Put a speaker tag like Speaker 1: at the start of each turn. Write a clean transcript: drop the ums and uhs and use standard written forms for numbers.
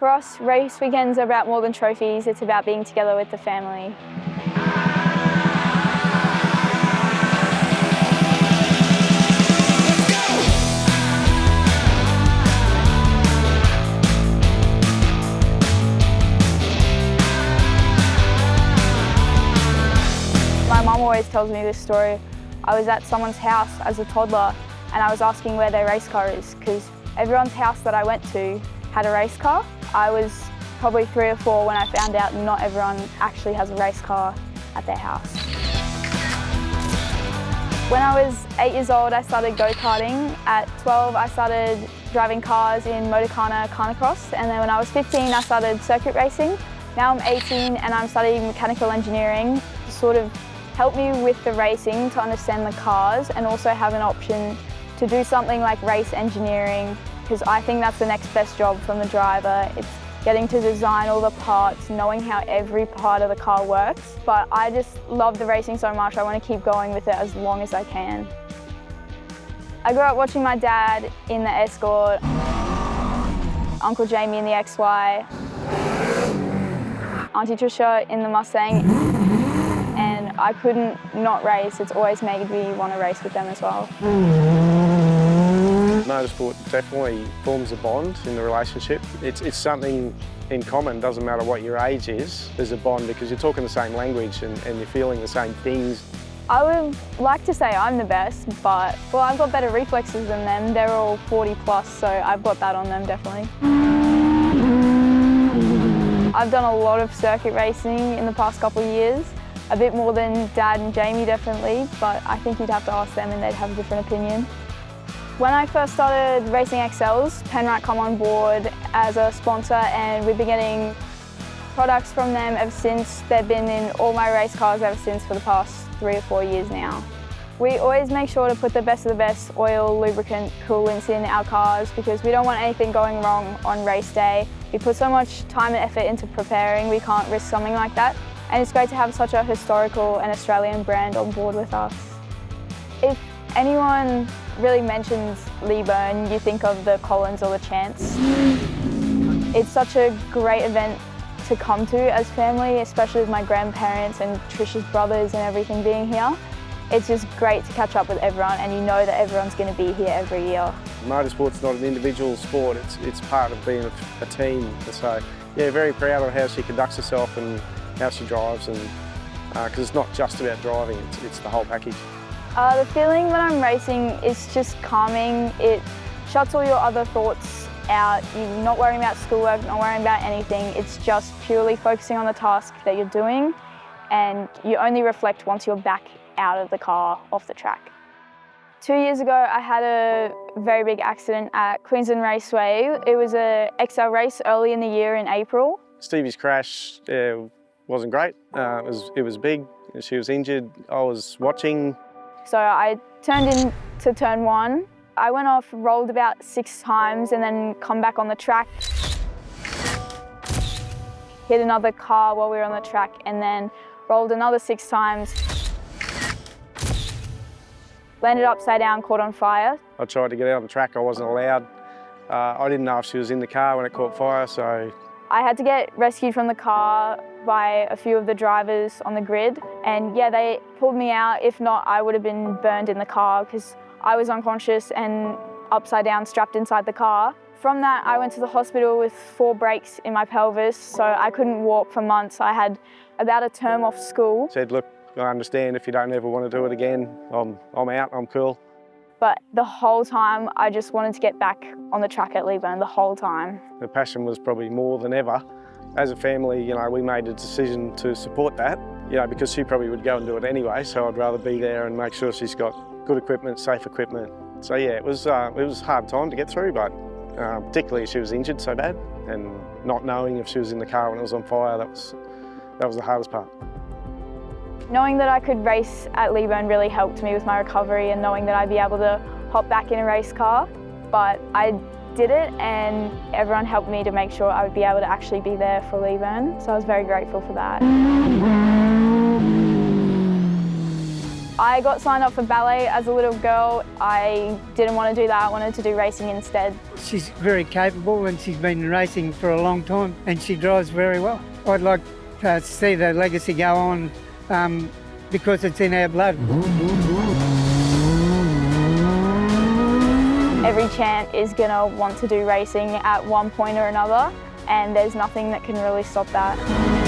Speaker 1: For us, race weekends are about more than trophies, it's about being together with the family. My mum always tells me this story. I was at someone's house as a toddler and I was asking where their race car is because everyone's house that I went to had a race car. I was probably 3 or 4 when I found out not everyone actually has a race car at their house. When I was 8 years old, I started go-karting. At 12, I started driving cars in Motorsport Carnicross, and then when I was 15, I started circuit racing. Now I'm 18 and I'm studying mechanical engineering to sort of help me with the racing, to understand the cars, and also have an option to do something like race engineering, because I think that's the next best job from the driver. It's getting to design all the parts, knowing how every part of the car works. But I just love the racing so much, I want to keep going with it as long as I can. I grew up watching my dad in the Escort, Uncle Jamie in the XY, Auntie Trisha in the Mustang, and I couldn't not race. It's always made me want to race with them as well.
Speaker 2: Motorsport definitely forms a bond in the relationship. It's something in common, doesn't matter what your age is. There's a bond because you're talking the same language and you're feeling the same things.
Speaker 1: I would like to say I'm the best, but well, I've got better reflexes than them. They're all 40 plus, so I've got that on them definitely. I've done a lot of circuit racing in the past couple of years. A bit more than Dad and Jamie definitely, but I think you'd have to ask them and they'd have a different opinion. When I first started racing XLs, Penrite come on board as a sponsor and we've been getting products from them ever since. They've been in all my race cars ever since for the past 3 or 4 years now. We always make sure to put the best of the best oil, lubricant, coolants in our cars because we don't want anything going wrong on race day. We put so much time and effort into preparing, we can't risk something like that. And it's great to have such a historical and Australian brand on board with us. If anyone really mentions Leeburn, you think of the Collins or the Chants. It's such a great event to come to as family, especially with my grandparents and Trisha's brothers and everything being here. It's just great to catch up with everyone and you know that everyone's going to be here every year. Motorsport's
Speaker 2: not an individual sport, it's part of being a team. So yeah, very proud of how she conducts herself and how she drives, and because it's not just about driving, it's the whole package.
Speaker 1: The feeling when I'm racing is just calming. It shuts all your other thoughts out. You're not worrying about schoolwork, not worrying about anything. It's just purely focusing on the task that you're doing, and you only reflect once you're back out of the car, off the track. 2 years ago, I had a very big accident at Queensland Raceway. It was a XL race early in the year in April. Stevie's
Speaker 2: crash wasn't great. It was big. She was injured. I was watching.
Speaker 1: So I turned into turn 1. I went off, rolled about 6 times and then come back on the track. Hit another car while we were on the track and then rolled another 6 times. Landed upside down, caught on fire.
Speaker 2: I tried to get out on the track, I wasn't allowed. I didn't know if she was in the car when it caught fire, so...
Speaker 1: I had to get rescued from the car by a few of the drivers on the grid. And yeah, they pulled me out. If not, I would have been burned in the car because I was unconscious and upside down, strapped inside the car. From that, I went to the hospital with 4 breaks in my pelvis, so I couldn't walk for months. I had about a term off school.
Speaker 2: Said, look, I understand if you don't ever want to do it again. I'm out, I'm cool.
Speaker 1: But the whole time, I just wanted to get back on the track at Leeburn, the whole time.
Speaker 2: The passion was probably more than ever. As a family, we made a decision to support that, because she probably would go and do it anyway, so I'd rather be there and make sure she's got good equipment, safe equipment. So yeah, it was a hard time to get through, but particularly if she was injured so bad and not knowing if she was in the car when it was on fire, that was the hardest part.
Speaker 1: Knowing that I could race at Leeburn really helped me with my recovery and knowing that I'd be able to hop back in a race car. But I did it and everyone helped me to make sure I would be able to actually be there for Leeburn. So I was very grateful for that. I got signed up for ballet as a little girl. I didn't want to do that, I wanted to do racing instead.
Speaker 3: She's very capable and she's been racing for a long time and she drives very well. I'd like to see the legacy go on because it's in our blood.
Speaker 1: Every Chant is going to want to do racing at one point or another, and there's nothing that can really stop that.